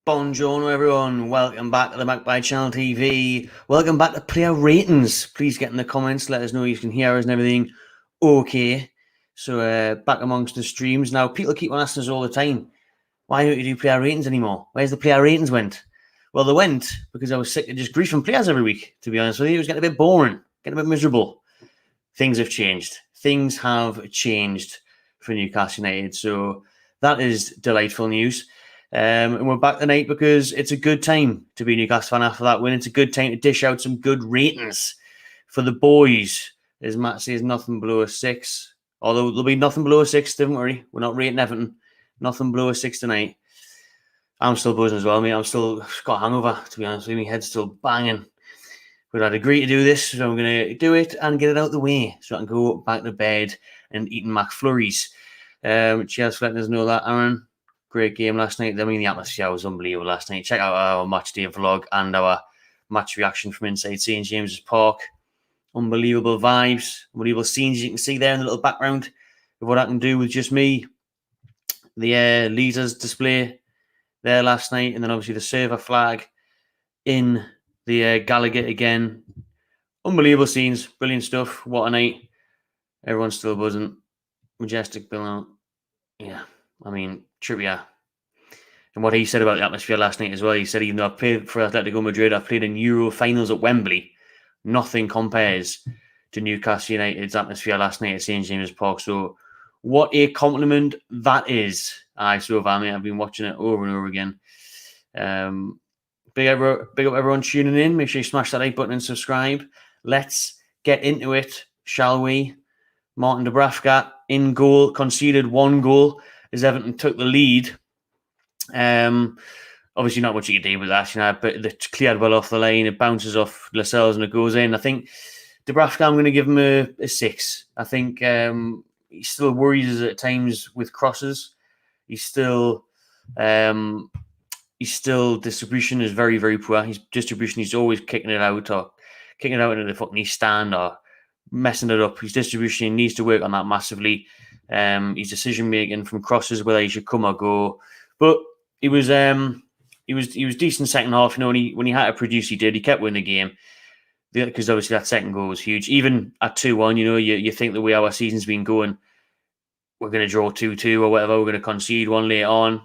Buongiorno everyone, welcome back to the Magpie Channel TV. Welcome back to player ratings. Please get in the comments, let us know you can hear us and everything okay. So back amongst the streams. Now people keep on asking us all the time, why don't you do player ratings anymore? Where's the player ratings went? Well, they went because I was sick of just griefing players every week, to be honest with you. It was getting a bit boring, getting a bit miserable. Things have changed. Things have changed for Newcastle United. So that is delightful news. And we're back tonight because it's a good time to be a Newcastle fan after that win. It's a good time to dish out some good ratings for the boys. As Matt says, nothing below a 6. Although there'll be nothing below a 6, don't worry. We're not rating Everton. Nothing below a 6 tonight. I'm still buzzing as well, mate. I've got a hangover, to be honest with you. My head's still banging. But I'd agree to do this, so I'm going to do it and get it out of the way so I can go back to bed and eat McFlurries. Cheers for letting us know that, Aaron. Great game last night. I mean, the atmosphere was unbelievable last night. Check out our match day vlog and our match reaction from inside St. James's Park. Unbelievable vibes, unbelievable scenes you can see there in the little background of what I can do with just me. The leaders display there last night, and then obviously the server flag in the Gallagher again. Unbelievable scenes, brilliant stuff. What a night. Everyone's still buzzing. Majestic Bill. Yeah, I mean, Trippier. And what he said about the atmosphere last night as well, he said, even though I've played for Atletico Madrid, I've played in Euro finals at Wembley, nothing compares to Newcastle United's atmosphere last night at St. James's Park. So what a compliment that is. So far, mate, I've been watching it over and over again. Big up everyone tuning in. Make sure you smash that like button and subscribe. Let's get into it, shall we? Martin Dubravka in goal, conceded 1 goal as Everton took the lead. Obviously not much you can do with that, but it's cleared well off the line. It bounces off Lascelles and it goes in. I think Dubravka, I'm going to give him a 6. I think he still worries at times with crosses. He's still distribution is very, very poor. His distribution, he's always kicking it out into the fucking east stand or messing it up. His distribution, he needs to work on that massively. His decision making from crosses, whether he should come or go. But he was decent second half. When he had to produce, he did. He kept winning the game because obviously that second goal was huge. Even at 2-1, you think the way our season's been going, we're going to draw 2-2 or whatever. We're going to concede one later on.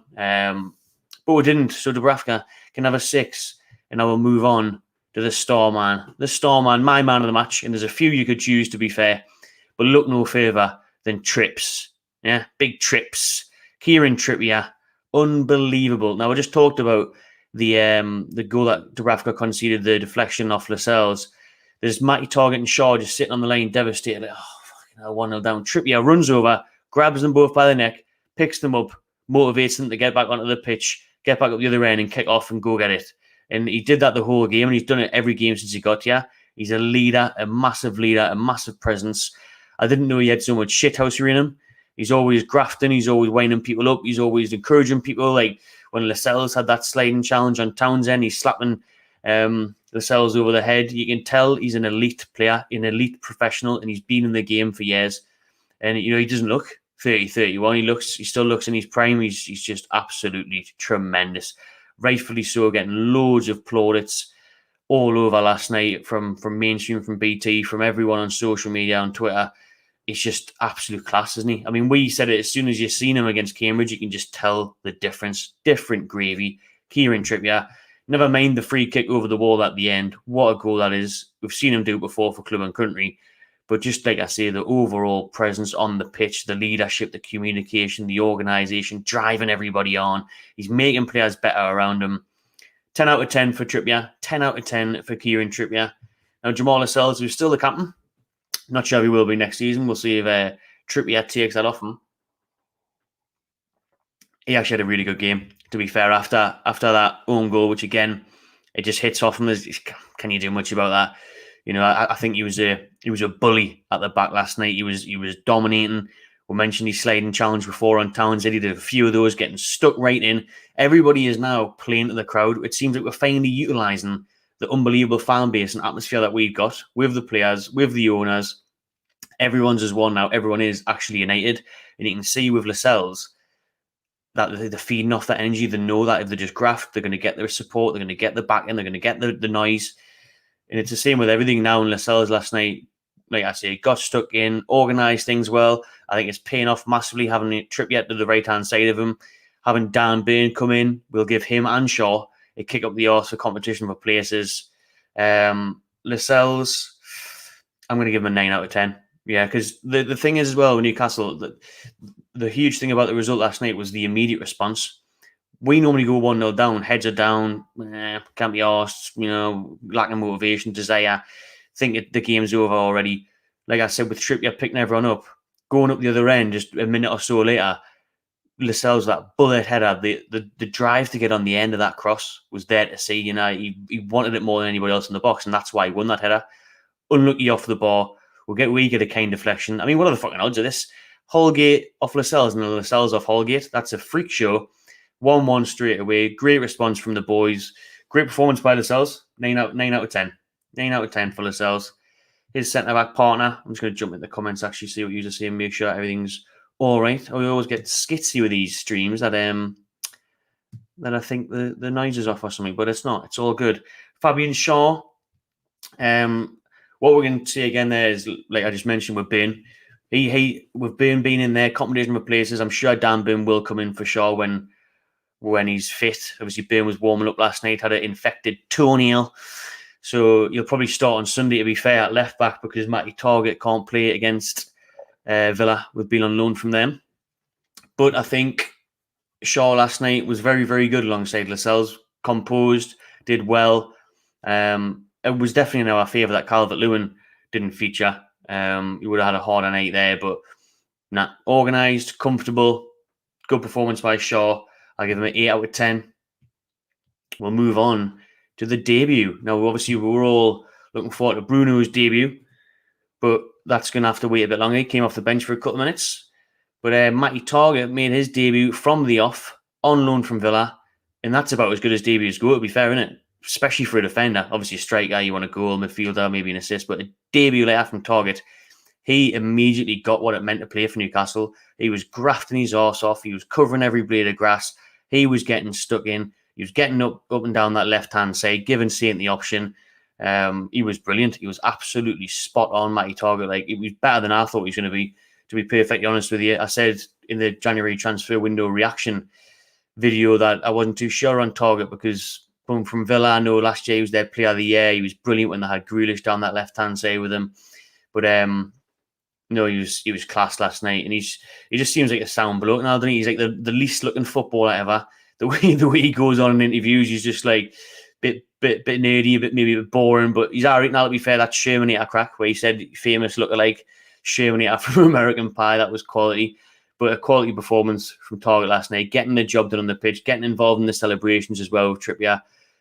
But we didn't. So Dubravka can have a 6, and I will move on to the star man. The star man, my man of the match, and there's a few you could choose, to be fair, but look no further than Trips. Yeah, big Trips. Kieran Trippier, unbelievable. Now, I just talked about the goal that Dubravka conceded, the deflection off Lascelles. There's Matty Target and Shaw just sitting on the line, devastated. Like, fucking hell, 1-0 down. Trippier runs over, grabs them both by the neck, picks them up, motivates them to get back onto the pitch, get back up the other end and kick off and go get it. And he did that the whole game, and he's done it every game since he got here. He's a leader, a massive presence. I didn't know he had so much shithousery in him. He's always grafting. He's always winding people up. He's always encouraging people. Like when Lascelles had that sliding challenge on Townsend, he's slapping Lascelles over the head. You can tell he's an elite player, an elite professional, and he's been in the game for years. And, he doesn't look 30, 31. He still looks in his prime. He's just absolutely tremendous. Rightfully so, getting loads of plaudits all over last night from mainstream, from BT, from everyone on social media, on Twitter. It's just absolute class, isn't he? I mean, we said it as soon as you've seen him against Cambridge, you can just tell the difference. Different gravy. Kieran Trippier. Never mind the free kick over the wall at the end. What a goal that is. We've seen him do it before for club and country. But just like I say, the overall presence on the pitch, the leadership, the communication, the organisation, driving everybody on. He's making players better around him. 10 out of 10 for Trippier. 10 out of 10 for Kieran Trippier. Now, Jamal Lascelles, who's still the captain. Not sure if he will be next season. We'll see if Trippier takes that off him. He actually had a really good game, to be fair, after that own goal, which again, it just hits off him. Can you do much about that? I think he was a bully at the back last night. He was dominating. We mentioned his sliding challenge before on Townsend. He did a few of those, getting stuck right in. Everybody is now playing to the crowd. It seems like we're finally utilising the unbelievable fan base and atmosphere that we've got with the players, with the owners. Everyone's as one now. Everyone is actually united. And you can see with Lascelles, that they're feeding off that energy. They know that if they just graft, they're going to get their support, they're going to get the back end, they're going to get the noise. And it's the same with everything now. And Lascelles last night, like I say, got stuck in, organised things well. I think it's paying off massively having a Trippier to the right-hand side of him. Having Dan Burn come in will give him and Shaw a kick up the arse for competition for places. Lascelles, I'm going to give him a 9 out of 10. Yeah, because the thing is as well with Newcastle, the huge thing about the result last night was the immediate response. We normally go 1-0 down, heads are down, can't be arsed, lacking motivation, desire, think the game's over already. Like I said, with Trippier picking everyone up, going up the other end just a minute or so later, Lascelles, that bullet header, the drive to get on the end of that cross was there to see. He wanted it more than anybody else in the box, and that's why he won that header. Unlucky off the ball. We get a kind deflection. I mean, what are the fucking odds of this? Holgate off Lascelles and Lascelles off Holgate. That's a freak show. 1-1 straight away. Great response from the boys. Great performance by Lascelles. 9 out of 10. 9 out of 10 for Lascelles. His centre-back partner. I'm just going to jump in the comments, actually, see what you just say and make sure everything's all right. We always get skitsy with these streams that I think the noise is off or something, but it's not. It's all good. Fabian Shaw. What we're going to see again there is, like I just mentioned with Burn, with Burn being in there, competition with places, I'm sure Dan Burn will come in for Shaw when he's fit. Obviously, Burn was warming up last night, had an infected toenail. So you'll probably start on Sunday, to be fair, at left back because Matty Targett can't play against Villa with being on loan from them. But I think Shaw last night was very, very good alongside Lascelles. Composed, did well. It was definitely in our favour that Calvert-Lewin didn't feature. He would have had a harder night there, but organised, comfortable, good performance by Shaw. I'll give him an 8 out of 10. We'll move on to the debut. Now, obviously, we were all looking forward to Bruno's debut, but that's going to have to wait a bit longer. He came off the bench for a couple of minutes. But Matty Targett made his debut from the off, on loan from Villa, and that's about as good as debuts go, to be fair, isn't it? Especially for a defender. Obviously, a striker, you want a goal, midfielder, maybe an assist, but a debut like that from Targett, he immediately got what it meant to play for Newcastle. He was grafting his arse off. He was covering every blade of grass. He was getting stuck in. He was getting up and down that left-hand side, giving Saint the option. He was brilliant. He was absolutely spot on, Matty Targett. Like, it was better than I thought he was going to be perfectly honest with you. I said in the January transfer window reaction video that I wasn't too sure on Targett because from Villa, I know last year he was their player of the year. He was brilliant when they had Grealish down that left-hand side with him. But no, he was class last night, and he just seems like a sound bloke now, doesn't he? He's like the least looking footballer ever. The way he goes on in interviews, he's just like bit nerdy, maybe a bit boring, but he's alright now. To be fair, that Shermanator crack where he said famous lookalike Shermanator from American Pie, that was quality. But a quality performance from Targett last night, getting the job done on the pitch, getting involved in the celebrations as well with Trippier.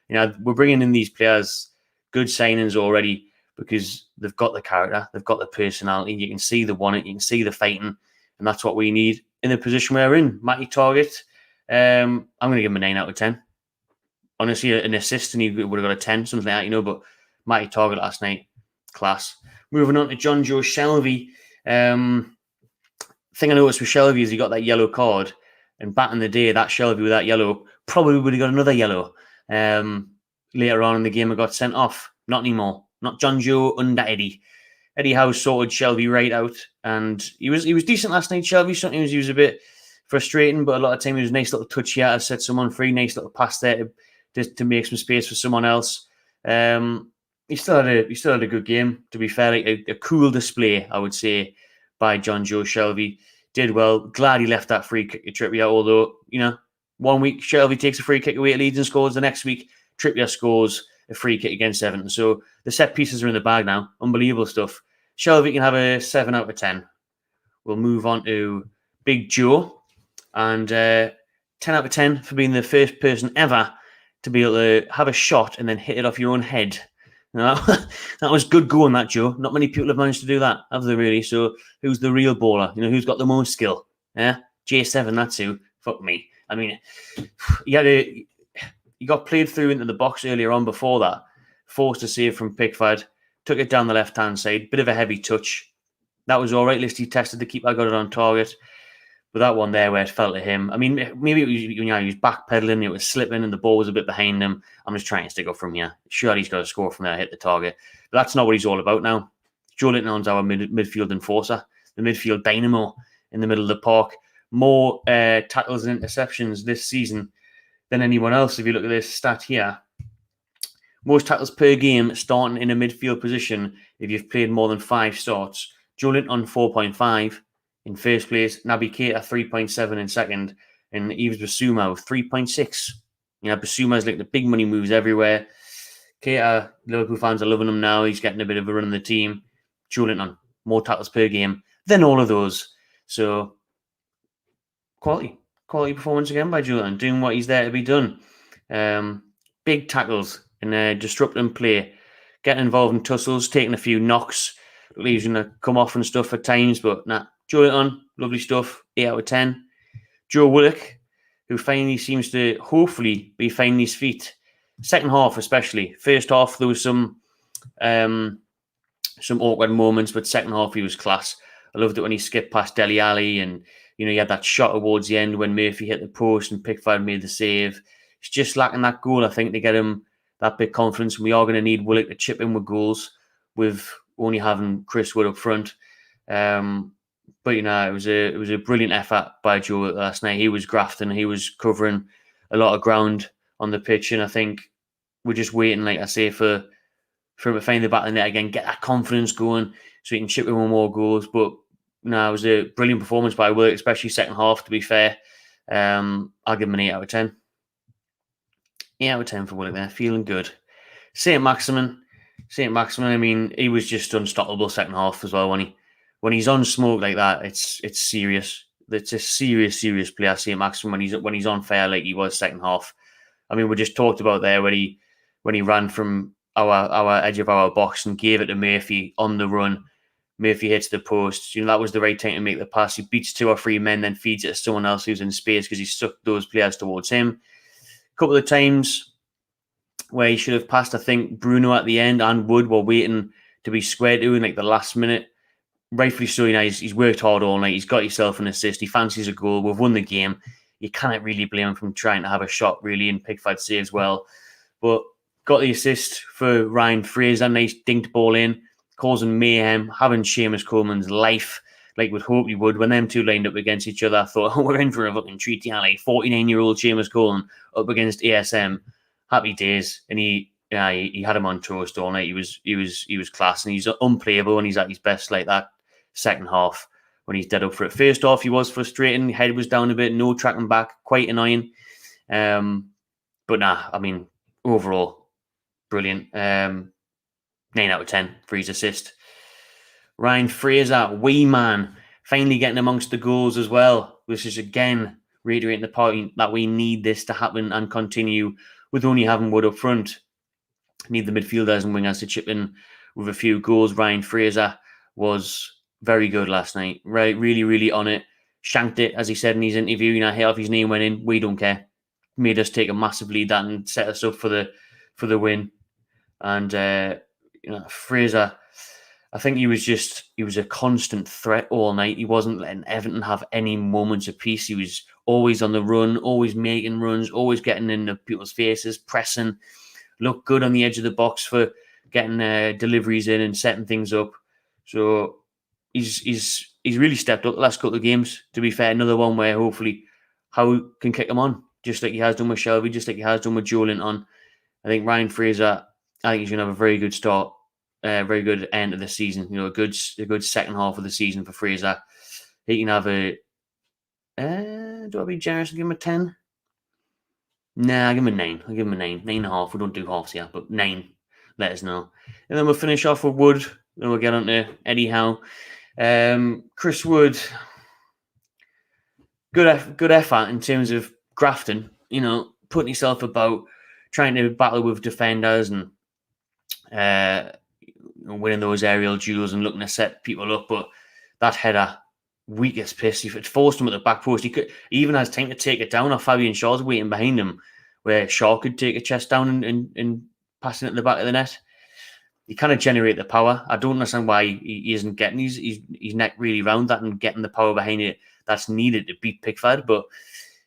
We're bringing in these players, good signings already, because they've got the character, they've got the personality. You can see they want it, you can see the fighting, and that's what we need in the position we're in. Matty Targett, I'm going to give him a 9 out of 10. Honestly, an assist and he would have got a 10, something like that, but Matty Targett last night, class. Moving on to John Joe Shelvey. Thing I noticed with Shelvey is he got that yellow card, and back in the day, that Shelvey with that yellow probably would have got another yellow. Later on in the game, I got sent off. Not anymore. Not John Joe under Eddie. Eddie Howe sorted Shelvey right out, and he was decent last night. Shelvey, sometimes he was a bit frustrating, but a lot of time he was a nice little touch here to set someone free. Nice little pass there to make some space for someone else. He still had a good game. To be fair, like a cool display, I would say, by John Joe Shelvey. Did well. Glad he left that free kick to Trippier, although, 1 week Shelvey takes a free kick away at Leeds and scores. The next week, Trippier scores a free kick against Everton. So the set pieces are in the bag now. Unbelievable stuff. Shelvey can have a 7 out of 10. We'll move on to Big Joe. And 10 out of 10 for being the first person ever to be able to have a shot and then hit it off your own head. That was good going, that, Joe. Not many people have managed to do that, have they, really? So who's the real baller? Who's got the most skill? Yeah, J7, that's who. Fuck me. I mean, he got played through into the box earlier on before that. Forced a save from Pickford. Took it down the left-hand side. Bit of a heavy touch. That was all right. At least he tested the keeper, got it on target. But that one there where it fell to him, I mean, maybe it was, he was backpedaling, it was slipping, and the ball was a bit behind him. I'm just trying to stick up from here. Sure, he's got to score from there, hit the target. But that's not what he's all about now. Joelinton's our midfield enforcer, the midfield dynamo in the middle of the park. More tackles and interceptions this season than anyone else. If you look at this stat here, most tackles per game starting in a midfield position if you've played more than 5 starts. Joelinton 4.5 in first place, Naby Keita 3.7 in second, and Yves Bissouma 3.6. Bissouma's like the big money moves everywhere. Keita, Liverpool fans are loving him now. He's getting a bit of a run in the team. Joelinton, more tackles per game than all of those. So, quality performance again by Joelinton, doing what he's there to be done. Big tackles and disrupting play, getting involved in tussles, taking a few knocks. He's going to come off and stuff at times, but nah. Joelinton, lovely stuff, 8 out of 10. Joe Willock, who finally seems to hopefully be finding his feet. Second half especially. First half there was some awkward moments, but second half he was class. I loved it when he skipped past Dele Alli, and he had that shot towards the end when Murphy hit the post and Pickford made the save. He's just lacking that goal, I think, to get him that bit confidence. We are going to need Willock to chip in with goals, with only having Chris Wood up front. But it was a brilliant effort by Joe last night. He was grafting, he was covering a lot of ground on the pitch, and I think we're just waiting, like I say, for him to find the back of the net again, get that confidence going, so he can chip in with more goals. But it was a brilliant performance by Willock, especially second half. To be fair, I'll give him an 8 out of 10. 8 out of 10 for Willock there, feeling good. Saint Maximin. I mean, he was just unstoppable second half as well. When he's on smoke like that, it's serious. It's a serious player, Saint Maximin, when he's on fire like he was second half. I mean, we just talked about there when he ran from our edge of our box and gave it to Murphy on the run. Murphy hits the post. That was the right time to make the pass. He beats 2 or 3 men, then feeds it to someone else who's in space because he stuck those players towards him. A couple of times where he should have passed, I think Bruno at the end and Wood were waiting to be squared to in like the last minute. Rightfully so, he's worked hard all night. He's got himself an assist. He fancies a goal. We've won the game. You can't really blame him from trying to have a shot, really, and Pickford saves well. But got the assist for Ryan Fraser. Nice dinked ball in, causing mayhem, having Seamus Coleman's life, like we'd hope he would. When them two lined up against each other, I thought, we're in for a fucking treat here. Like 49-year-old Seamus Coleman up against ASM. Happy days. And he had him on toast all night. He was class, and he's unplayable when he's at his best like that. Second half, when he's dead up for it. First half, he was frustrating. Head was down a bit. No tracking back. Quite annoying. But I mean, overall, brilliant. 9 out of 10 for his assist. Ryan Fraser, wee man, finally getting amongst the goals as well. This is again reiterating the point that we need this to happen and continue with only having Wood up front. Need the midfielders and wingers to chip in with a few goals. Ryan Fraser was very good last night. Right, really on it. Shanked it, as he said in his interview. Half his name went in. We don't care. Made us take a massive lead and set us up for the win. And Fraser, I think he was a constant threat all night. He wasn't letting Everton have any moments of peace. He was always on the run, always making runs, always getting into people's faces, pressing. Looked good on the edge of the box for getting deliveries in and setting things up. So he's really stepped up the last couple of games. To be fair, another one where hopefully Howe can kick him on, just like he has done with Shelby, just like he has done with Joelinton. I think Ryan Fraser, I think he's going to have a very good start, very good end of the season. A good second half of the season for Fraser. He can have a. Do I be generous and give him a 10? Nah, I'll give him a 9. I'll give him a 9. 9.5. We don't do halves here, but 9. Let us know. And then we'll finish off with Wood. Then we'll get on to Eddie Howe. Chris Wood, good effort in terms of grafting, putting yourself about, trying to battle with defenders and winning those aerial duels and looking to set people up. But that header, weak as piss. If it forced him at the back post, he even has time to take it down, or Fabian Shaw's waiting behind him, where Shaw could take a chest down and passing it at the back of the net. He kind of generate the power. I don't understand why he isn't getting his neck really round that and getting the power behind it that's needed to beat Pickford. But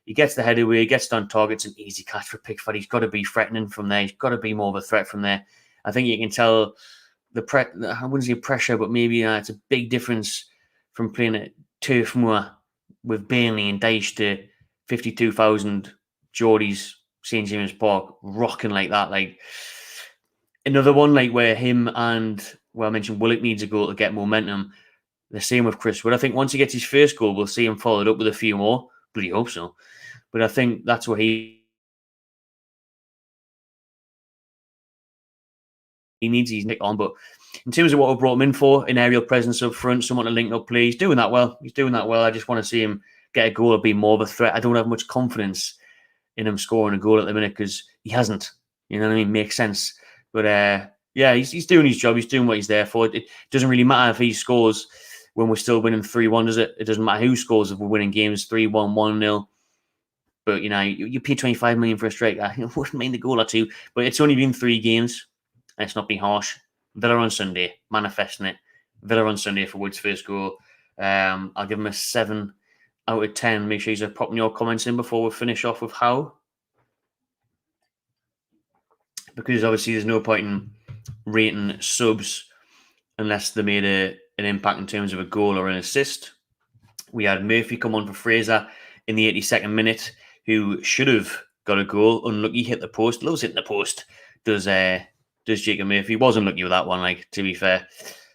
he gets the head away, he gets on target. It's an easy catch for Pickford. He's got to be threatening from there. He's got to be more of a threat from there. I think you can tell I wouldn't say pressure, but maybe it's a big difference from playing at Turf Moor with Burnley and Dyche to 52,000 Geordies, St. James Park, rocking like that. Like another one, like where him and, I mentioned Willock needs a goal to get momentum. The same with Chris Wood. I think once he gets his first goal, we'll see him followed up with a few more. Bloody hope so. But I think that's what he needs. He's nicked on. But in terms of what we brought him in for, an aerial presence up front, someone to link up play, he's doing that well. I just want to see him get a goal or be more of a threat. I don't have much confidence in him scoring a goal at the minute because he hasn't. You know what I mean? Makes sense. But yeah, he's doing his job. He's doing what he's there for. It doesn't really matter if he scores when we're still winning 3-1, does it? It doesn't matter who scores if we're winning games 3-1, 1-0. But, you pay 25 million for a striker. You wouldn't mind the goal or two. But it's only been 3 games. Let's not be harsh. Villa on Sunday, manifesting it. Villa on Sunday for Wood's first goal. I'll give him a 7 out of 10. Make sure you're popping your comments in before we finish off with how. Because obviously there's no point in rating subs unless they made an impact in terms of a goal or an assist. We had Murphy come on for Fraser in the 82nd minute, who should have got a goal. Unlucky, hit the post. Loves hitting the post. Does Jacob Murphy. Was unlucky with that one, to be fair.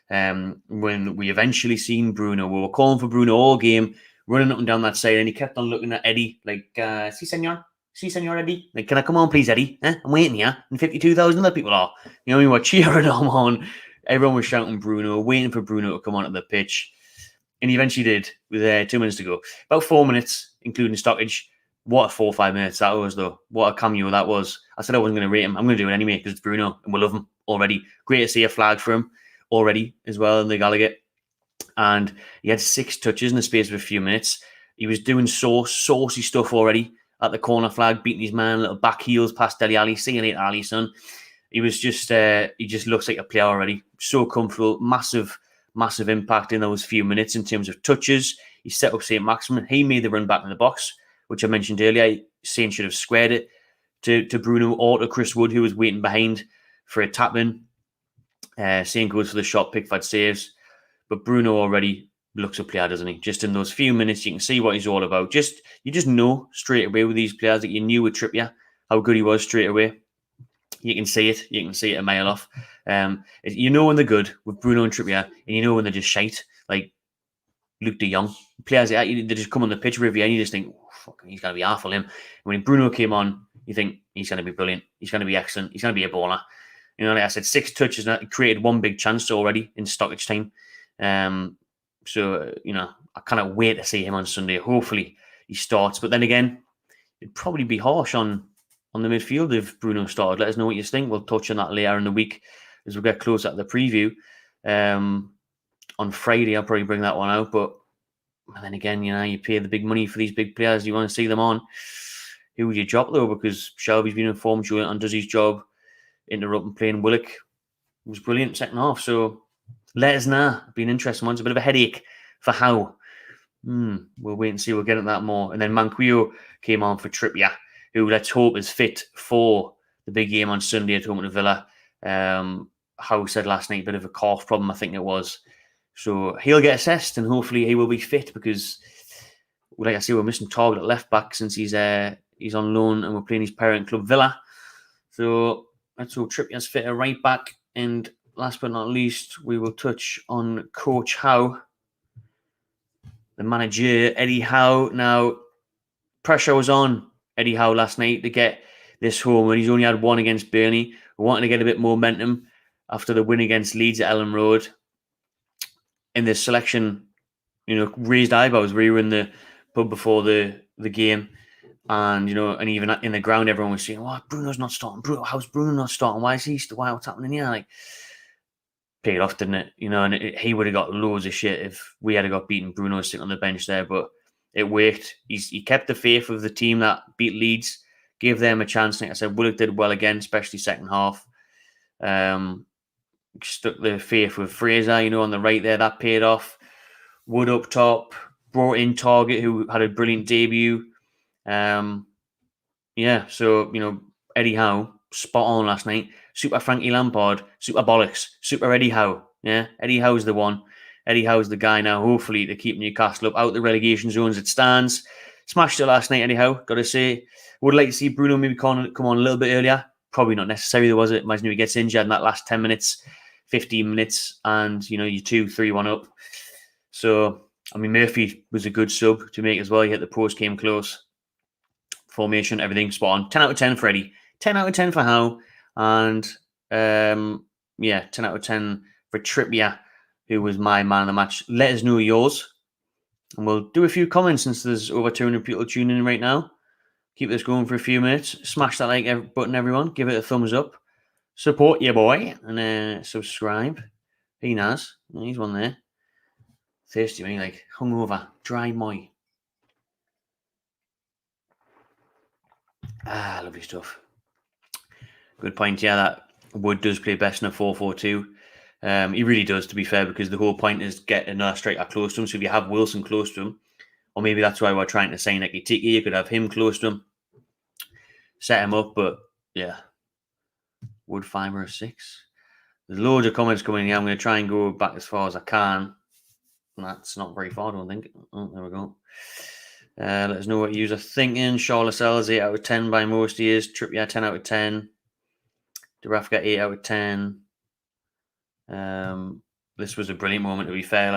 When we eventually seen Bruno, we were calling for Bruno all game, running up and down that side, and he kept on looking at Eddie like, si senor, Eddie. Like, can I come on, please, Eddie? I'm waiting here, and 52,000 other people are. You know what I mean? We're cheering him on. Everyone was shouting Bruno, waiting for Bruno to come onto the pitch. And he eventually did with 2 minutes to go. About 4 minutes, including stoppage. What a 4 or 5 minutes that was, though. What a cameo that was. I said I wasn't going to rate him. I'm going to do it anyway because it's Bruno and we love him already. Great to see a flag for him already as well in the Gallagher. And he had 6 touches in the space of a few minutes. He was doing saucy stuff already at the corner flag, beating his man, little back heels past Dele Alli. See you later, Ali, son. He was just, he just looks like a player already. So comfortable, massive impact in those few minutes in terms of touches. He set up St. Maximin. He made the run back in the box, which I mentioned earlier. Saint should have squared it to Bruno or to Chris Wood, who was waiting behind for a tap in. Saint goes for the shot, Pickford saves. But Bruno already looks a player, doesn't he? Just in those few minutes, you can see what he's all about. You just know straight away with these players that you knew with Trippier how good he was straight away. You can see it. You can see it a mile off. You know when they're good with Bruno and Trippier, and you know when they're just shite, like Luke de Jong. Players like that, they just come on the pitch with you, and you just think, oh, fuck, he's going to be half of him. And when Bruno came on, you think he's going to be brilliant. He's going to be excellent. He's going to be a baller. You know, like I said, 6 touches, and he created 1 big chance already in stoppage time. So, I cannot wait to see him on Sunday. Hopefully he starts. But then again, it'd probably be harsh on the midfield if Bruno started. Let us know what you think. We'll touch on that later in the week as we get closer to the preview. On Friday, I'll probably bring that one out. But then again, you pay the big money for these big players. You want to see them on. Who would you drop, though? Because Shelby's been informed, Julian does his job. Interrupting playing Willock. It was brilliant second half. So let us know. It's been an interesting one. It's a bit of a headache for how. We'll wait and see. We'll get into that more. And then Manquillo came on for Trippier, who let's hope is fit for the big game on Sunday at home to Villa. Howe said last night, a bit of a cough problem, I think it was. So he'll get assessed and hopefully he will be fit because, like I say, we're missing Target at left back since he's on loan and we're playing his parent club Villa. So let's hope Trippier's fit at right back. And last but not least, we will touch on Coach Howe, the manager, Eddie Howe. Now, pressure was on Eddie Howe last night to get this home, and he's only had 1 against Burnley. We wanted to get a bit more momentum after the win against Leeds at Ellen Road. In this selection, raised eyebrows. We were in the pub before the game, and and even in the ground, everyone was saying, "Oh, Bruno's not starting. How's Bruno not starting? Why is he? What's happening here?" Like, paid off, didn't it? And he would have got loads of shit if we had got beaten. Bruno sitting on the bench there, but it worked. He kept the faith of the team that beat Leeds, gave them a chance. Like I said, Willock did well again, especially second half. Stuck the faith with Fraser, on the right there. That paid off. Wood up top. brought in Target, who had a brilliant debut. Yeah, so, Eddie Howe, spot on last night. Super Frankie Lampard, super bollocks, super Eddie Howe. Yeah, Eddie Howe's the one. Eddie Howe's the guy now, hopefully, to keep Newcastle up out the relegation zones it stands. Smashed it last night, Eddie Howe, got to say. Would like to see Bruno maybe come on a little bit earlier. Probably not necessary, though, was it? Imagine if he gets injured in that last 10 minutes, 15 minutes, and, you're 2-3-1 up. So, Murphy was a good sub to make as well. He hit the post, came close. Formation, everything spot on. 10 out of 10 for Eddie. 10 out of 10 for Howe. And 10 out of 10 for Trippier, who was my man of the match. Let us know yours. And we'll do a few comments since there's over 200 people tuning in right now. Keep this going for a few minutes. Smash that like button, everyone. Give it a thumbs up. Support your boy. And subscribe. He knows. He's one there. Thirsty, man. Like hungover. Dry moi. Lovely stuff. Good point. Yeah, that Wood does play best in a 4-4-2. He really does, to be fair, because the whole point is get another striker close to him. So if you have Wilson close to him, or maybe that's why we're trying to sign Ekitike, you could have him close to him, set him up. But yeah, Wood 5 or 6. There's loads of comments coming in here. I'm going to try and go back as far as I can. That's not very far, I don't think. Oh, there we go. Let us know what you are thinking. Shaw Lascelles 8 out of 10 by most years. Trippier 10 out of 10. Dubravka 8 out of 10. This was a brilliant moment, to be fair,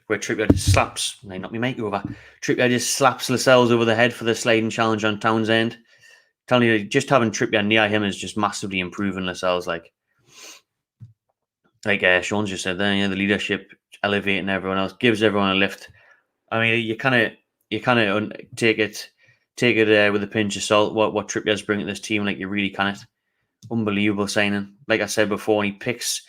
where Trippier just slaps, not me make over. Trippier just slaps Lascelles over the head for the sliding challenge on Townsend. Telling you, just having Trippier near him is just massively improving Lascelles. Like Sean's just said there, the leadership, elevating everyone else, gives everyone a lift. You kind of take it with a pinch of salt. What Trippier's bringing to this team, you really can. Unbelievable signing. Like I said before, and he picks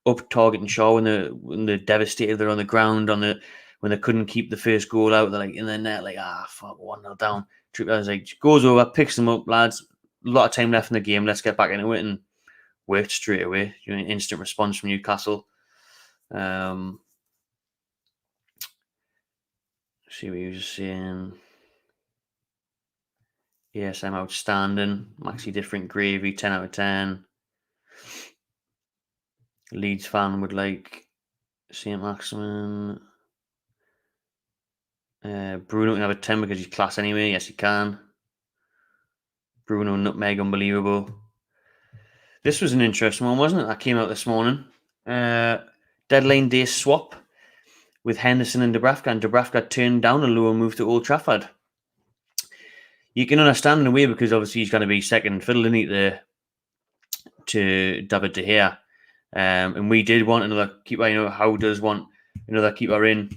up Target and Shaw when they're devastated. They're on the ground when they couldn't keep the first goal out. They're in the net, fuck, 1-0 down. Trippier's goes over, picks them up, lads. A lot of time left in the game. Let's get back into it, and worked straight away. Instant response from Newcastle. See what you were saying. Yes, I'm outstanding. Maxi Different Gravy, 10 out of 10. Leeds fan would like St. Maximin. Bruno can have a 10 because he's class anyway. Yes, he can. Bruno Nutmeg, unbelievable. This was an interesting one, wasn't it? That came out this morning. Deadline day swap with Henderson and Dubravka, and Dubravka turned down a lower move to Old Trafford. You can understand in a way because obviously he's going to be second fiddle, isn't he, to David De Gea. And we did want another keeper. Howe does want another keeper in.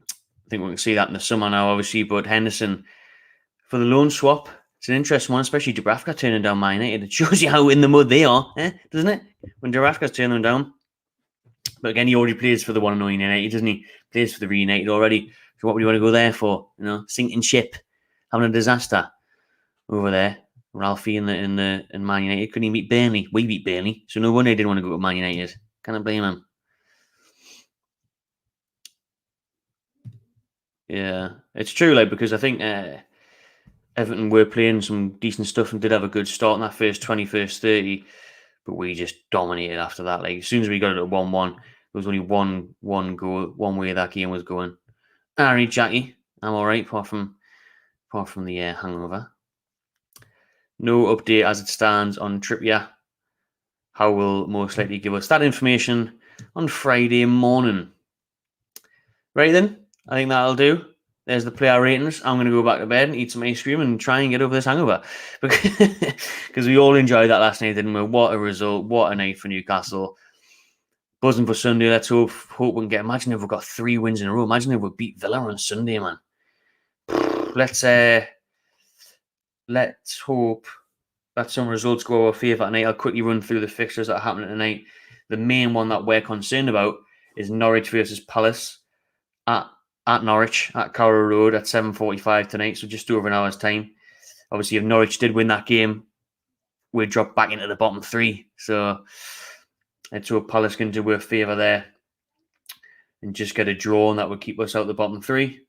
I think we can see that in the summer now, obviously. But Henderson, for the loan swap, it's an interesting one, especially Dubravka turning down Man United. It shows you how in the mud they are, doesn't it? When Dubravka's turning them down. But again, he already plays for the 1-0 United, doesn't he? Plays for the Reunited already. So what would you want to go there for? Sinking ship, having a disaster over there. Ralphie in Man United. Couldn't he beat Burnley? We beat Burnley. So no wonder he didn't want to go to Man United. Can't blame him. Yeah, it's true, because I think Everton were playing some decent stuff and did have a good start in that first 20, first 30, but we just dominated after that. As soon as we got it at 1-1, there was only one goal, one way that game was going. Alright, Jackie, I'm all right, apart from the hangover. No update as it stands on Trippier. How will most likely give us that information on Friday morning. Right then, I think that'll do. There's the player ratings. I'm going to go back to bed and eat some ice cream and try and get over this hangover. Because we all enjoyed that last night, didn't we? What a result. What a night for Newcastle. Buzzing for Sunday. Let's hope we can get... Imagine if we've got 3 wins in a row. Imagine if we beat Villa on Sunday, man. Let's hope that some results go our favour tonight. I'll quickly run through the fixtures that are happening tonight. The main one that we're concerned about is Norwich versus Palace at Norwich, at Carrow Road at 7:45 tonight, so just over an hour's time. Obviously, if Norwich did win that game, we'd drop back into the bottom 3. So let's hope Palace can do a favour there. and just get a draw, and that would keep us out the bottom 3.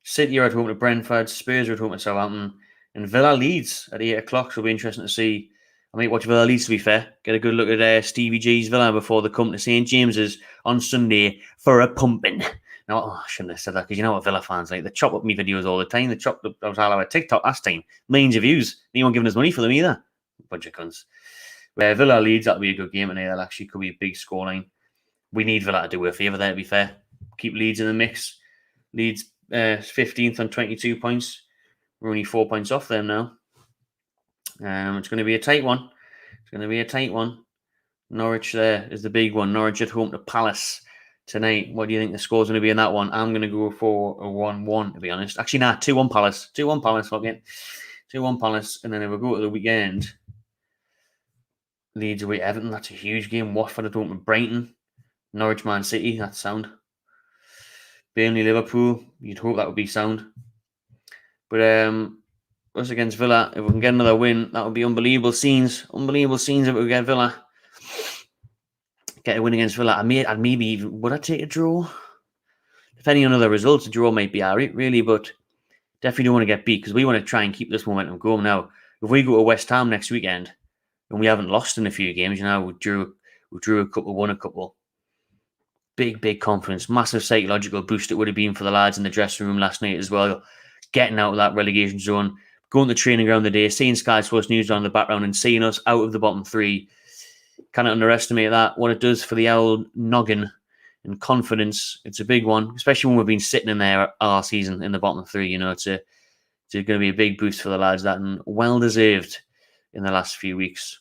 City are at home to Brentford, Spurs are at home to Southampton, and Villa Leeds at 8 o'clock. So it'll be interesting to see. I might watch Villa Leeds, to be fair. Get a good look at Stevie G's Villa before they come to St James's on Sunday for a pumping. Now, I shouldn't have said that, because you know what Villa fans like. They chop up me videos all the time. They chopped up, I was all over TikTok last time. Millions of views. Anyone giving us money for them either. Bunch of cunts. Villa Leeds, that'll be a good game tonight. That actually could be a big scoreline. We need Villa to do a favour there, to be fair. Keep Leeds in the mix. Leeds 15th on 22 points. We're only 4 points off them now. It's going to be a tight one. Norwich there is the big one. Norwich at home to Palace tonight. What do you think the score's going to be in that one? I'm going to go for a 1-1, to be honest. Actually, 2-1 Palace. 2-1 Palace, fuck it. 2-1 Palace. And then if we go to the weekend, Leeds away Everton. That's a huge game. Watford at home to Brighton. Norwich Man City. That's sound. Burnley Liverpool. You'd hope that would be sound. But us against Villa, if we can get another win, that would be unbelievable scenes. Unbelievable scenes if we get Villa. Get a win against Villa. I'd maybe even, would I take a draw? Depending on other results, a draw might be alright, really, but definitely don't want to get beat, because we want to try and keep this momentum going. Now, if we go to West Ham next weekend and we haven't lost in a few games, we drew a couple, won a couple. Big confidence, massive psychological boost it would have been for the lads in the dressing room last night as well. Getting out of that relegation zone, going to the training ground today, seeing Sky Sports News on the background and seeing us out of the bottom 3. Cannot underestimate that, what it does for the old noggin and confidence. It's a big one, especially when we've been sitting in there all season in the bottom 3. It's going to be a big boost for the lads, that, and well deserved in the last few weeks.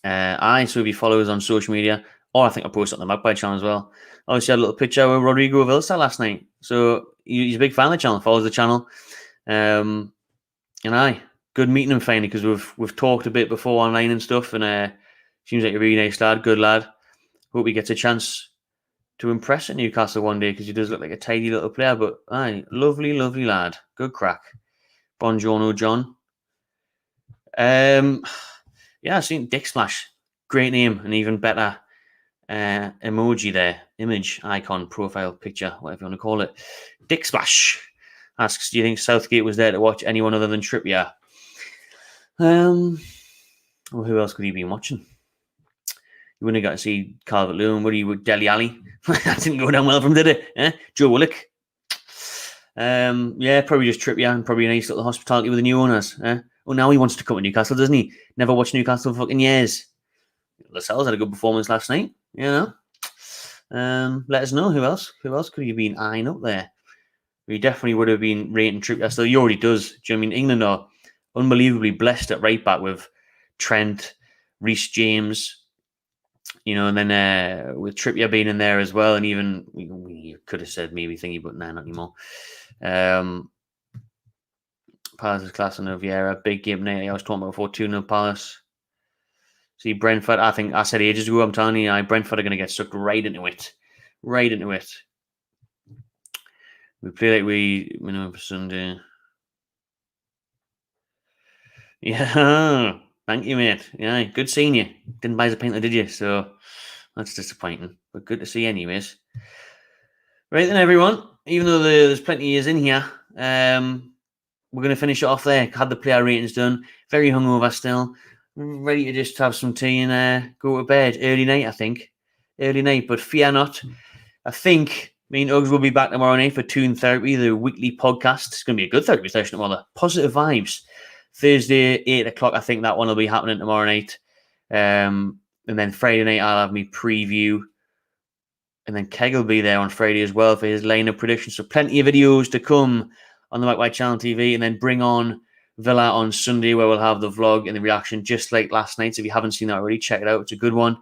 So if you follow us on social media, or I think I posted on the Magpie channel as well. Obviously, I had a little picture with Rodrigo Vilsa last night. So he's a big fan of the channel, follows the channel. And good meeting him finally, because we've talked a bit before online and stuff, and seems like a really nice lad, good lad. Hope he gets a chance to impress at Newcastle one day, because he does look like a tidy little player. But lovely lad, good crack. Buongiorno, John. I've seen Dick Splash, great name, and even better emoji there, image, icon, profile, picture, whatever you want to call it. Dick Splash asks, do you think Southgate was there to watch anyone other than Trippier? Well, who else could he be watching? You wouldn't have got to see Calvert-Lewin, would he, with Dele Alli? That didn't go down well for him, did it? Joe Willock. Probably just Trippier, and probably a nice little hospitality with the new owners. Now he wants to come to Newcastle, doesn't he? Never watched Newcastle for fucking years. Lascelles had a good performance last night. Let us know who else. Who else could he have been eyeing up there? He definitely would have been rating Trippier. Still, he already does. Do you know what I mean? England are unbelievably blessed at right back with Trent, Reece James, and then with Trippier being in there as well, and even we could have said maybe thingy, but not anymore. Palace's class on Vieira, big game night. I was talking about before, 2-0 Palace. See, Brentford, I think I said ages ago, I'm telling you, Brentford are going to get sucked right into it. We play like we know for Sunday. Yeah, thank you, mate. Yeah, good seeing you. Didn't buy us a pint, did you? So that's disappointing, but good to see you anyways. Right then, everyone. Even though there's plenty of years in here, we're going to finish it off there. Had the player ratings done. Very hungover still. Ready to just have some tea and go to bed. Early night, I think. But fear not. I think me and Uggs will be back tomorrow night for Toon Therapy, the weekly podcast. It's going to be a good therapy session tomorrow. Positive vibes. Thursday, 8 o'clock, I think that one will be happening tomorrow night. And then Friday night, I'll have me preview. And then Keg will be there on Friday as well for his lineup predictions. So plenty of videos to come on the Magpie Channel TV. And then bring on Villa on Sunday, where we'll have the vlog and the reaction just like last night. So if you haven't seen that already, check it out. It's a good one.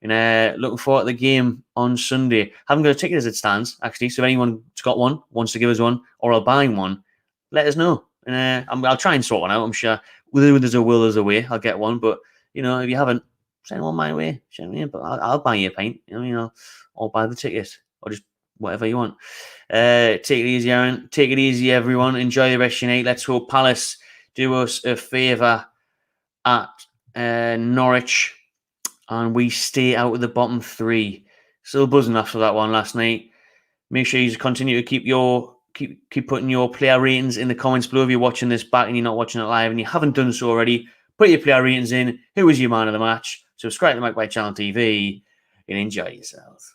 And looking forward to the game on Sunday. Haven't got a ticket as it stands, actually. So if anyone's got one, wants to give us one, or are buying one, let us know. And I'll try and sort one out, I'm sure. Whether there's a will, there's a way. I'll get one. But, if you haven't, send one my way. But I'll buy you a pint. I'll buy the ticket. Or just whatever you want. Take it easy, Aaron. Take it easy, everyone. Enjoy the rest of your night. Let's hope Palace do us a favour at Norwich, and we stay out of the bottom 3. Still buzzing after that one last night. Make sure you continue to keep putting your player ratings in the comments below if you're watching this back and you're not watching it live and you haven't done so already. Put your player ratings in. Who was your man of the match? Subscribe to the Magpie Channel TV and enjoy yourselves.